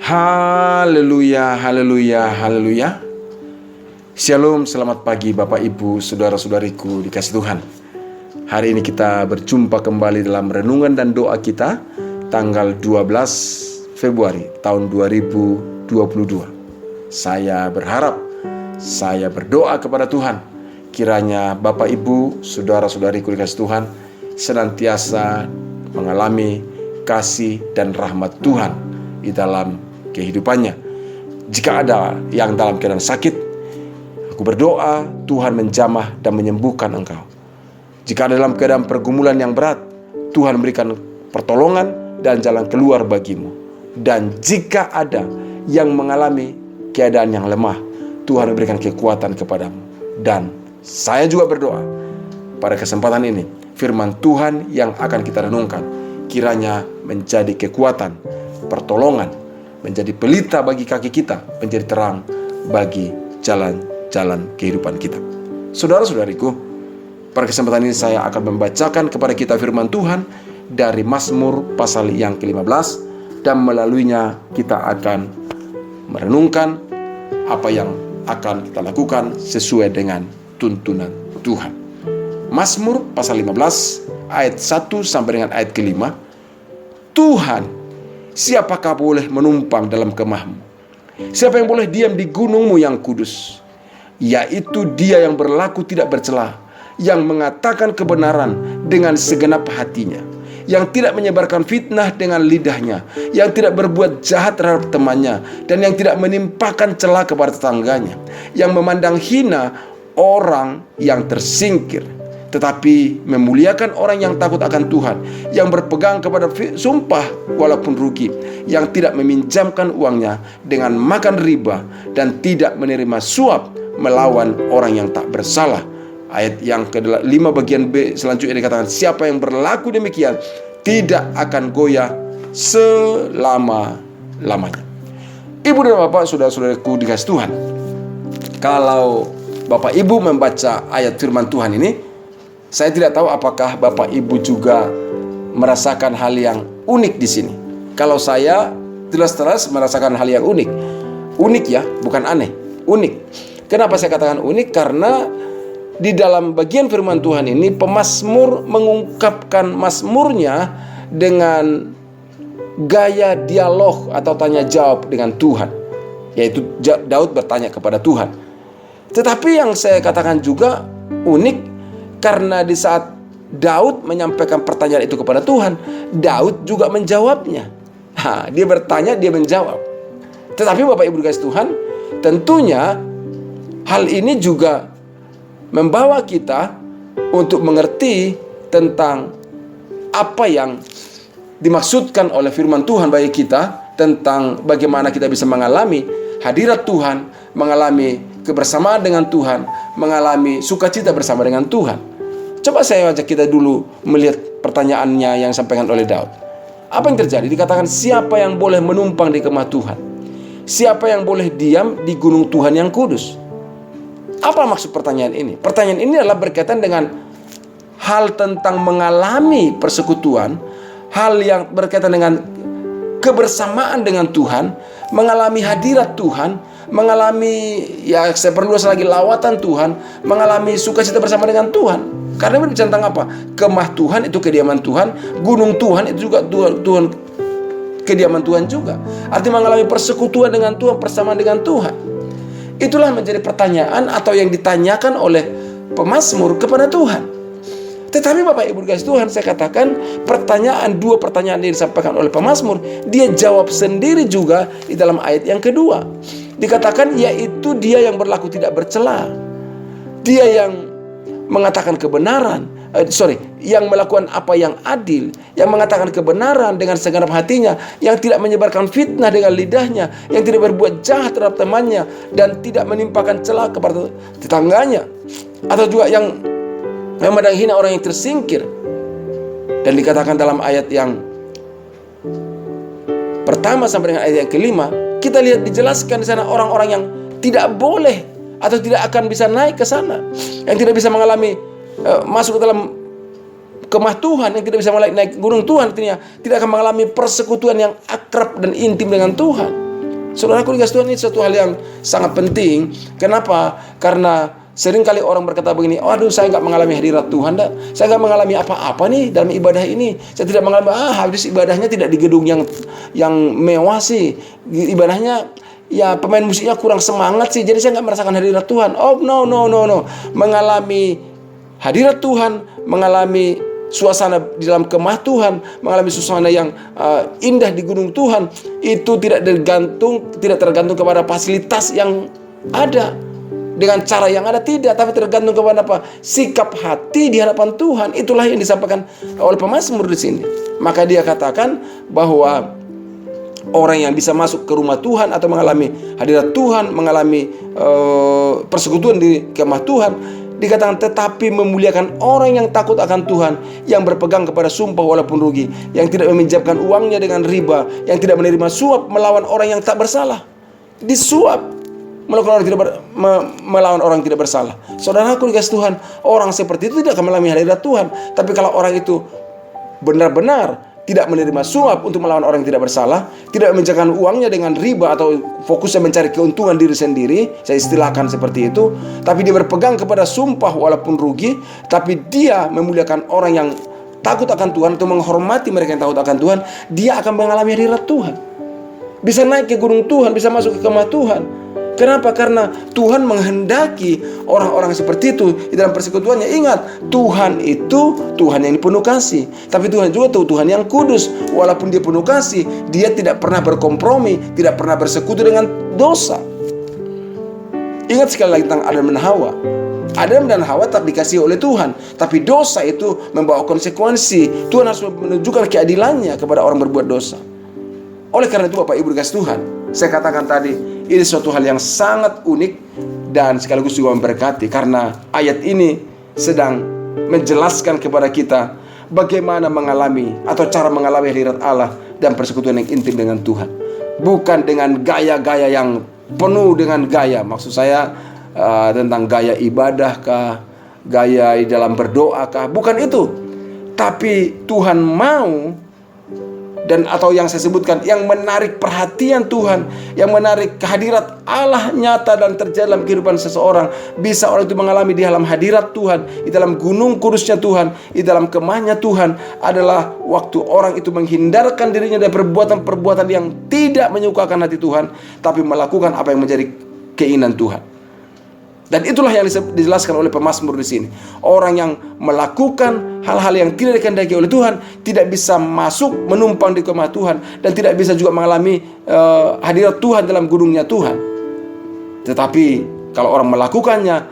Haleluya, haleluya, haleluya. Shalom, selamat pagi Bapak Ibu, saudara-saudariku dikasih Tuhan. Hari ini kita berjumpa kembali dalam renungan dan doa kita tanggal 12 Februari tahun 2022. Saya berharap, saya berdoa kepada Tuhan, kiranya Bapak Ibu, saudara-saudariku dikasih Tuhan senantiasa mengalami kasih dan rahmat Tuhan di dalam kehidupannya. Jika ada yang dalam keadaan sakit, aku berdoa Tuhan menjamah dan menyembuhkan engkau. Jika ada dalam keadaan pergumulan yang berat, Tuhan berikan pertolongan dan jalan keluar bagimu. Dan jika ada yang mengalami keadaan yang lemah, Tuhan berikan kekuatan kepadamu. Dan saya juga berdoa pada kesempatan ini, firman Tuhan yang akan kita renungkan kiranya menjadi kekuatan, pertolongan, menjadi pelita bagi kaki kita, menjadi terang bagi jalan-jalan kehidupan kita. Saudara-saudariku, pada kesempatan ini saya akan membacakan kepada kita firman Tuhan dari Mazmur pasal yang ke-15, dan melaluinya kita akan merenungkan apa yang akan kita lakukan sesuai dengan tuntunan Tuhan. Mazmur pasal 15 ayat 1 sampai dengan ayat ke-5. Tuhan, siapakah boleh menumpang dalam kemahmu? Siapa yang boleh diam di gunungmu yang kudus? Yaitu dia yang berlaku tidak bercela, yang mengatakan kebenaran dengan segenap hatinya, yang tidak menyebarkan fitnah dengan lidahnya, yang tidak berbuat jahat terhadap temannya, dan yang tidak menimpakan cela kepada tetangganya, yang memandang hina orang yang tersingkir, tetapi memuliakan orang yang takut akan Tuhan, yang berpegang kepada sumpah walaupun rugi, yang tidak meminjamkan uangnya dengan makan riba, dan tidak menerima suap melawan orang yang tak bersalah. Ayat yang ke-5 bagian B selanjutnya dikatakan, siapa yang berlaku demikian tidak akan goyah selama-lamanya. Ibu dan Bapak, saudara-saudaraku dikasih Tuhan, kalau Bapak Ibu membaca ayat firman Tuhan ini, saya tidak tahu apakah Bapak Ibu juga merasakan hal yang unik di sini. Kalau saya jelas-jelas merasakan hal yang unik. Unik ya, bukan aneh, unik. Kenapa saya katakan unik? Karena di dalam bagian firman Tuhan ini, pemazmur mengungkapkan mazmurnya dengan gaya dialog atau tanya jawab dengan Tuhan. Yaitu Daud bertanya kepada Tuhan. Tetapi yang saya katakan juga unik, karena di saat Daud menyampaikan pertanyaan itu kepada Tuhan, Daud juga menjawabnya. Dia bertanya, dia menjawab. Tetapi Bapak Ibu dikasih Tuhan, tentunya hal ini juga membawa kita untuk mengerti tentang apa yang dimaksudkan oleh firman Tuhan bagi kita, tentang bagaimana kita bisa mengalami hadirat Tuhan, mengalami kebersamaan dengan Tuhan, mengalami sukacita bersama dengan Tuhan. Coba saya ajak kita dulu melihat pertanyaannya yang disampaikan oleh Daud. Apa yang terjadi? Dikatakan, siapa yang boleh menumpang di kemah Tuhan? Siapa yang boleh diam di gunung Tuhan yang kudus? Apa maksud pertanyaan ini? Pertanyaan ini adalah berkaitan dengan hal tentang mengalami persekutuan, hal yang berkaitan dengan kebersamaan dengan Tuhan, mengalami hadirat Tuhan, mengalami, ya saya perlu lagi, lawatan Tuhan, mengalami sukacita bersama dengan Tuhan. Karena berbicara tentang apa? Kemah Tuhan itu kediaman Tuhan, gunung Tuhan itu juga Tuhan, kediaman Tuhan juga. Artinya mengalami persekutuan dengan Tuhan, persamaan dengan Tuhan. Itulah menjadi pertanyaan atau yang ditanyakan oleh pemazmur kepada Tuhan. Tetapi Bapak Ibu dikasih Tuhan, saya katakan dua pertanyaan yang disampaikan oleh pemazmur, dia jawab sendiri juga di dalam ayat yang kedua. Dikatakan, yaitu dia yang berlaku tidak bercela, dia yang mengatakan kebenaran, yang melakukan apa yang adil, yang mengatakan kebenaran dengan segenap hatinya, yang tidak menyebarkan fitnah dengan lidahnya, yang tidak berbuat jahat terhadap temannya, dan tidak menimpakan celah kepada tetangganya, atau juga yang memandang hina orang yang tersingkir. Dan dikatakan dalam ayat yang pertama sampai dengan ayat yang ke-5, kita lihat dijelaskan di sana orang-orang yang tidak boleh atau tidak akan bisa naik ke sana, yang tidak bisa mengalami masuk ke dalam kemah Tuhan, yang tidak bisa naik gunung Tuhan, artinya tidak akan mengalami persekutuan yang akrab dan intim dengan Tuhan. Saudaraku dikasih Tuhan, ini suatu hal yang sangat penting. Kenapa? Karena seringkali orang berkata begini, waduh saya nggak mengalami hadirat Tuhan, saya nggak mengalami apa-apa nih dalam ibadah ini. Saya tidak mengalami, habis ibadahnya tidak di gedung yang mewah sih. Ibadahnya ya pemain musiknya kurang semangat sih, jadi saya nggak merasakan hadirat Tuhan. Oh no. Mengalami hadirat Tuhan, mengalami suasana di dalam kemah Tuhan, mengalami suasana yang indah di gunung Tuhan, itu tidak tergantung kepada fasilitas yang ada, dengan cara yang ada, tidak, tapi tergantung kepada apa? Sikap hati di hadapan Tuhan. Itulah yang disampaikan oleh pemazmur di sini. Maka dia katakan bahwa orang yang bisa masuk ke rumah Tuhan atau mengalami hadirat Tuhan, mengalami persekutuan di kemah Tuhan, dikatakan tetapi memuliakan orang yang takut akan Tuhan, yang berpegang kepada sumpah walaupun rugi, yang tidak meminjamkan uangnya dengan riba, yang tidak menerima suap melawan orang yang tak bersalah. Disuap melawan orang yang tidak bersalah. Saudaraku dikasih Tuhan, orang seperti itu tidak akan mengalami hadirat Tuhan. Tapi kalau orang itu benar-benar tidak menerima suap untuk melawan orang yang tidak bersalah, tidak meminjamkan uangnya dengan riba atau fokusnya mencari keuntungan diri sendiri, saya istilahkan seperti itu, tapi dia berpegang kepada sumpah walaupun rugi, tapi dia memuliakan orang yang takut akan Tuhan atau menghormati mereka yang takut akan Tuhan, dia akan mengalami hadirat Tuhan. Bisa naik ke gunung Tuhan, bisa masuk ke kemah Tuhan. Kenapa? Karena Tuhan menghendaki orang-orang seperti itu di dalam persekutuannya. Ingat, Tuhan itu Tuhan yang penuh kasih, tapi Tuhan juga Tuhan yang kudus. Walaupun dia penuh kasih, dia tidak pernah berkompromi, tidak pernah bersekutu dengan dosa. Ingat sekali lagi tentang Adam dan Hawa. Adam dan Hawa tak dikasihi oleh Tuhan, tapi dosa itu membawa konsekuensi. Tuhan harus menunjukkan keadilannya kepada orang berbuat dosa. Oleh karena itu Bapak Ibu dikasih Tuhan, saya katakan tadi, ini suatu hal yang sangat unik dan sekaligus juga memberkati, karena ayat ini sedang menjelaskan kepada kita bagaimana mengalami atau cara mengalami hadirat Allah dan persekutuan yang intim dengan Tuhan. Bukan dengan gaya-gaya yang penuh dengan gaya, maksud saya tentang gaya ibadah kah, gaya di dalam berdoa kah, bukan itu. Tapi Tuhan mau, dan atau yang saya sebutkan, yang menarik perhatian Tuhan, yang menarik kehadirat Allah nyata dan terjadi dalam kehidupan seseorang. Bisa orang itu mengalami di dalam hadirat Tuhan, di dalam gunung kudusnya Tuhan, di dalam kemahnya Tuhan, adalah waktu orang itu menghindarkan dirinya dari perbuatan-perbuatan yang tidak menyukakan hati Tuhan, tapi melakukan apa yang menjadi keinginan Tuhan. Dan itulah yang dijelaskan oleh pemazmur di sini. Orang yang melakukan hal-hal yang tidak dikehendaki oleh Tuhan tidak bisa masuk menumpang di kemah Tuhan, dan tidak bisa juga mengalami hadirat Tuhan dalam gunungnya Tuhan. Tetapi kalau orang melakukannya,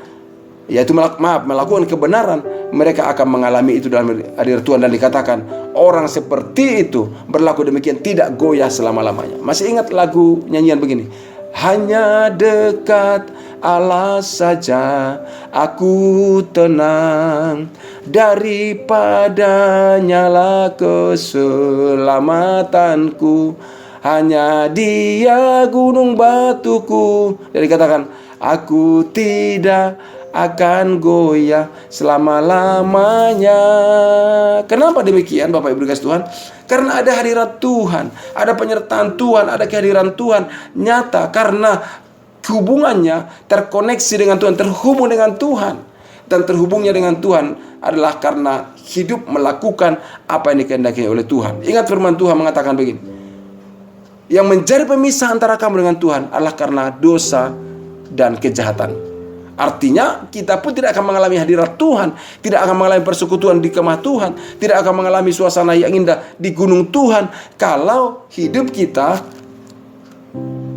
yaitu melakukan kebenaran, mereka akan mengalami itu dalam hadirat Tuhan. Dan dikatakan orang seperti itu berlaku demikian tidak goyah selama-lamanya. Masih ingat lagu nyanyian begini? Hanya dekat Allah saja aku tenang, daripadanya lah keselamatanku, hanya Dia gunung batuku. Jadi katakan, aku tidak akan goyah selama-lamanya. Kenapa demikian Bapak Ibu dikasih Tuhan? Karena ada hadirat Tuhan, ada penyertaan Tuhan, ada kehadiran Tuhan nyata. Karena hubungannya terkoneksi dengan Tuhan, terhubung dengan Tuhan. Dan terhubungnya dengan Tuhan adalah karena hidup melakukan apa yang dikehendaki oleh Tuhan. Ingat firman Tuhan mengatakan begini, yang menjadi pemisah antara kamu dengan Tuhan adalah karena dosa dan kejahatan. Artinya kita pun tidak akan mengalami hadirat Tuhan, tidak akan mengalami persekutuan di kemah Tuhan, tidak akan mengalami suasana yang indah di gunung Tuhan, kalau hidup kita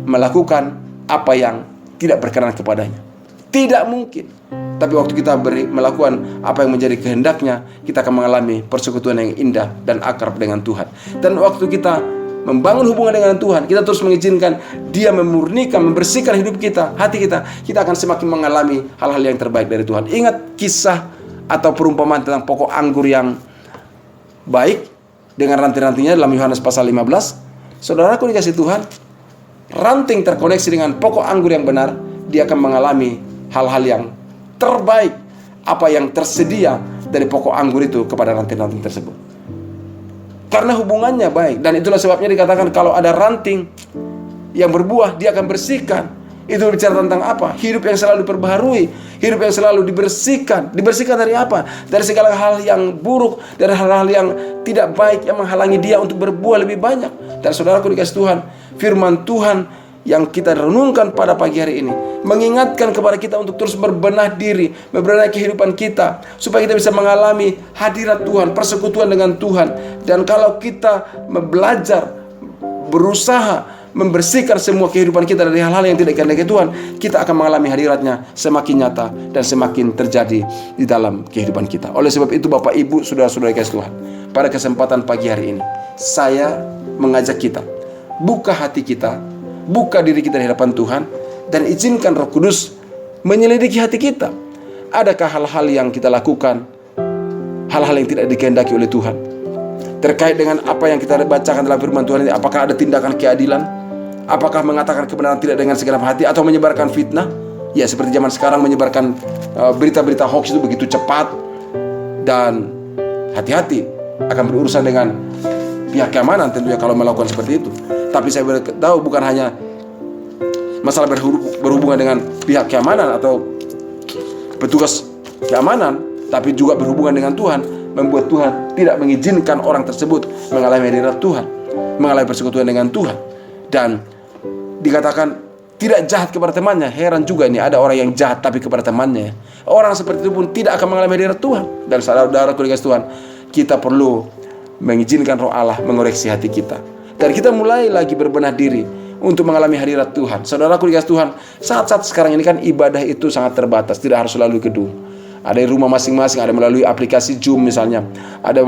melakukan apa yang tidak berkenan kepadanya. Tidak mungkin. Tapi waktu kita melakukan apa yang menjadi kehendaknya, kita akan mengalami persekutuan yang indah dan akrab dengan Tuhan. Dan waktu kita membangun hubungan dengan Tuhan, kita terus mengizinkan Dia memurnikan, membersihkan hidup kita, hati kita, kita akan semakin mengalami hal-hal yang terbaik dari Tuhan. Ingat kisah atau perumpamaan tentang pokok anggur yang baik dengan ranting-rantingnya dalam Yohanes pasal 15. Saudaraku dikasih Tuhan, ranting terkoneksi dengan pokok anggur yang benar, dia akan mengalami hal-hal yang terbaik, apa yang tersedia dari pokok anggur itu kepada ranting-ranting tersebut. Karena hubungannya baik. Dan itulah sebabnya dikatakan kalau ada ranting yang berbuah dia akan bersihkan. Itu bicara tentang apa? Hidup yang selalu diperbaharui, hidup yang selalu dibersihkan. Dibersihkan dari apa? Dari segala hal yang buruk, dari hal-hal yang tidak baik yang menghalangi dia untuk berbuah lebih banyak. Dan saudaraku dikasih Tuhan, firman Tuhan yang kita renungkan pada pagi hari ini mengingatkan kepada kita untuk terus berbenah diri, membenahi kehidupan kita, supaya kita bisa mengalami hadirat Tuhan, persekutuan dengan Tuhan. Dan kalau kita belajar, berusaha membersihkan semua kehidupan kita dari hal-hal yang tidak dikehendaki Tuhan, kita akan mengalami hadiratnya semakin nyata dan semakin terjadi di dalam kehidupan kita. Oleh sebab itu Bapak Ibu, saudara-saudara kasih Tuhan, pada kesempatan pagi hari ini saya mengajak kita, buka hati kita, buka diri kita di hadapan Tuhan, dan izinkan Roh Kudus menyelidiki hati kita. Adakah hal-hal yang kita lakukan, hal-hal yang tidak dikehendaki oleh Tuhan, terkait dengan apa yang kita bacakan dalam firman Tuhan ini? Apakah ada tindakan keadilan? Apakah mengatakan kebenaran tidak dengan segenap hati, atau menyebarkan fitnah? Ya, seperti zaman sekarang menyebarkan berita-berita hoax itu begitu cepat. Dan hati-hati, akan berurusan dengan pihak keamanan tentunya kalau melakukan seperti itu. Tapi saya tahu bukan hanya masalah berhubungan dengan pihak keamanan atau petugas keamanan, tapi juga berhubungan dengan Tuhan, membuat Tuhan tidak mengizinkan orang tersebut mengalami hadirat Tuhan, mengalami persekutuan dengan Tuhan. Dan dikatakan tidak jahat kepada temannya. Heran juga ini, ada orang yang jahat tapi kepada temannya. Orang seperti itu pun tidak akan mengalami hadirat Tuhan. Dan saudara-saudaraku dikasih Tuhan, kita perlu mengizinkan Roh Allah mengoreksi hati kita, dan kita mulai lagi berbenah diri untuk mengalami hadirat Tuhan. Saudaraku dikasih Tuhan, saat-saat sekarang ini kan ibadah itu sangat terbatas, tidak harus selalu gedung. Ada di rumah masing-masing, ada melalui aplikasi Zoom misalnya, ada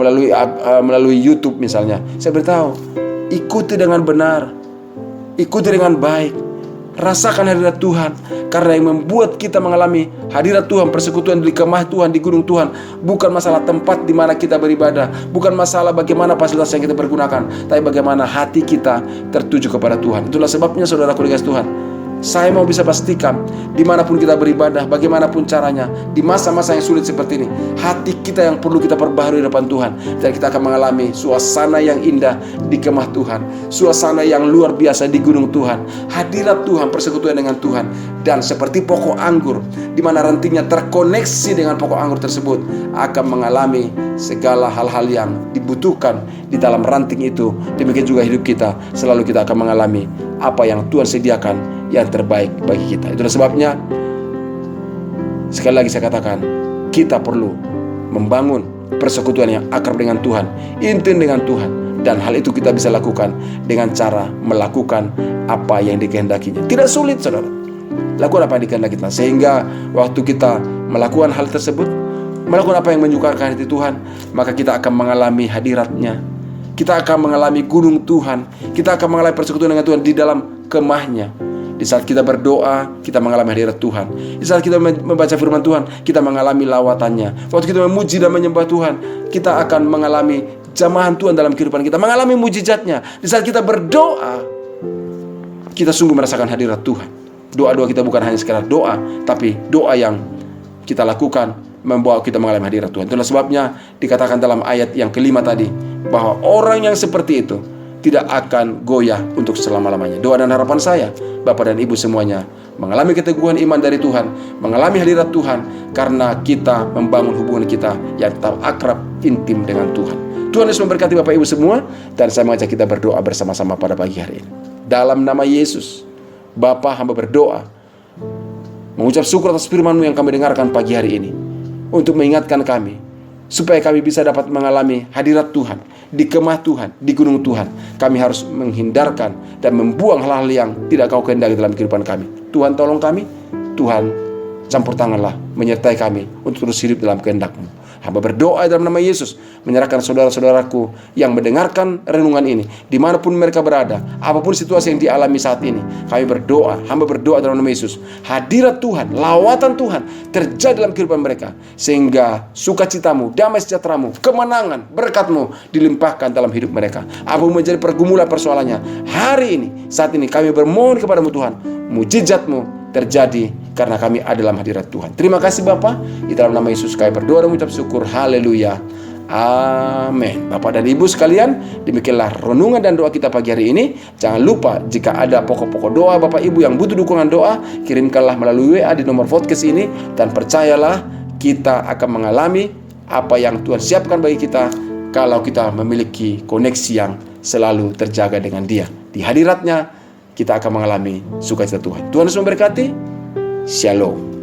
melalui YouTube misalnya. Saya beritahu, ikuti dengan benar, ikuti dengan baik, rasakan hadirat Tuhan. Karena yang membuat kita mengalami hadirat Tuhan, persekutuan di kemah Tuhan, di gunung Tuhan, bukan masalah tempat di mana kita beribadah, bukan masalah bagaimana fasilitas yang kita pergunakan, tapi bagaimana hati kita tertuju kepada Tuhan. Itulah sebabnya saudaraku dikasih Tuhan, saya mau bisa pastikan dimanapun kita beribadah, bagaimanapun caranya, di masa-masa yang sulit seperti ini, hati kita yang perlu kita perbaharui di depan Tuhan. Dan kita akan mengalami suasana yang indah di kemah Tuhan, suasana yang luar biasa di gunung Tuhan, hadirat Tuhan, persekutuan dengan Tuhan. Dan seperti pokok anggur, di mana rantingnya terkoneksi dengan pokok anggur tersebut, akan mengalami segala hal-hal yang dibutuhkan di dalam ranting itu. Demikian juga hidup kita, selalu kita akan mengalami apa yang Tuhan sediakan, yang terbaik bagi kita. Itulah sebabnya sekali lagi saya katakan, kita perlu membangun persekutuan yang akrab dengan Tuhan, intim dengan Tuhan. Dan hal itu kita bisa lakukan dengan cara melakukan apa yang dikehendakinya. Tidak sulit saudara, lakukan apa yang dikehendaki kita, sehingga waktu kita melakukan hal tersebut, melakukan apa yang menyukakan hati Tuhan, maka kita akan mengalami hadiratnya. Kita akan mengalami gunung Tuhan, kita akan mengalami persekutuan dengan Tuhan di dalam kemahnya. Di saat kita berdoa, kita mengalami hadirat Tuhan. Di saat kita membaca firman Tuhan, kita mengalami lawatannya. Waktu kita memuji dan menyembah Tuhan, kita akan mengalami jamahan Tuhan dalam kehidupan kita, mengalami mujizatnya. Di saat kita berdoa, kita sungguh merasakan hadirat Tuhan. Doa-doa kita bukan hanya sekedar doa, tapi doa yang kita lakukan membawa kita mengalami hadirat Tuhan. Itulah sebabnya dikatakan dalam ayat yang kelima tadi, bahwa orang yang seperti itu tidak akan goyah untuk selama-lamanya. Doa dan harapan saya, Bapak dan Ibu semuanya, mengalami keteguhan iman dari Tuhan, mengalami hadirat Tuhan, karena kita membangun hubungan kita yang tetap akrab, intim dengan Tuhan. Tuhan Yesus memberkati Bapak Ibu semua, dan saya mengajak kita berdoa bersama-sama pada pagi hari ini. Dalam nama Yesus, Bapa, hamba berdoa, mengucap syukur atas firman-Mu yang kami dengarkan pagi hari ini, untuk mengingatkan kami, supaya kami bisa dapat mengalami hadirat Tuhan, di kemah Tuhan, di gunung Tuhan. Kami harus menghindarkan dan membuang hal-hal yang tidak Kau kehendaki dalam kehidupan kami. Tuhan tolong kami, Tuhan campur tanganlah, menyertai kami untuk terus hidup dalam kehendak-Mu. Hamba berdoa dalam nama Yesus, menyerahkan saudara-saudaraku yang mendengarkan renungan ini, dimanapun mereka berada, apapun situasi yang dialami saat ini. Kami berdoa, hamba berdoa dalam nama Yesus, hadirat Tuhan, lawatan Tuhan terjadi dalam kehidupan mereka, sehingga sukacitamu, damai sejahteramu, kemenangan, berkat-Mu dilimpahkan dalam hidup mereka. Apapun menjadi pergumulan persoalannya, hari ini, saat ini kami bermohon kepada-Mu Tuhan, mujizat-Mu terjadi karena kami ada dalam hadirat Tuhan. Terima kasih Bapa, di dalam nama Yesus kami berdoa dan mengucap syukur. Haleluya. Amin. Bapak dan Ibu sekalian, demikianlah renungan dan doa kita pagi hari ini. Jangan lupa jika ada pokok-pokok doa Bapak Ibu yang butuh dukungan doa, kirimkanlah melalui WA di nomor podcast ini. Dan percayalah, kita akan mengalami apa yang Tuhan siapkan bagi kita kalau kita memiliki koneksi yang selalu terjaga dengan Dia. Di hadiratnya kita akan mengalami sukacita Tuhan. Tuhan Yesus memberkati. Shalom.